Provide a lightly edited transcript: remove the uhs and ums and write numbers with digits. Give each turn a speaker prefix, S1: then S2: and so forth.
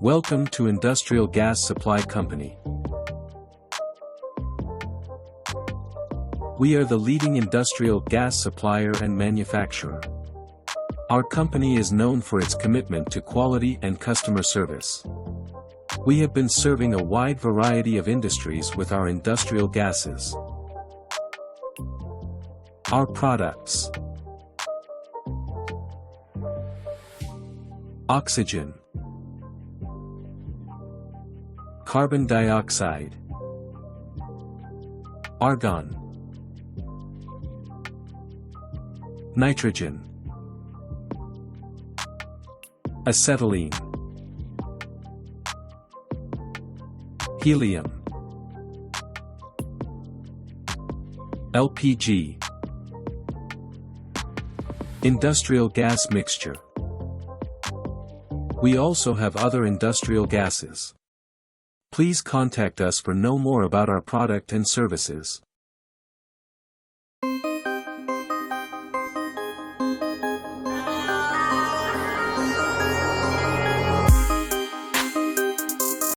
S1: Welcome to Industrial Gas Supply Company. We are the leading industrial gas supplier and manufacturer. Our company is known for its commitment to quality and customer service. We have been serving a wide variety of industries with our industrial gases. Our products: oxygen, carbon dioxide, argon, nitrogen, acetylene, helium, LPG, industrial gas mixture. We also have other industrial gases. Please contact us for know more about our product and services.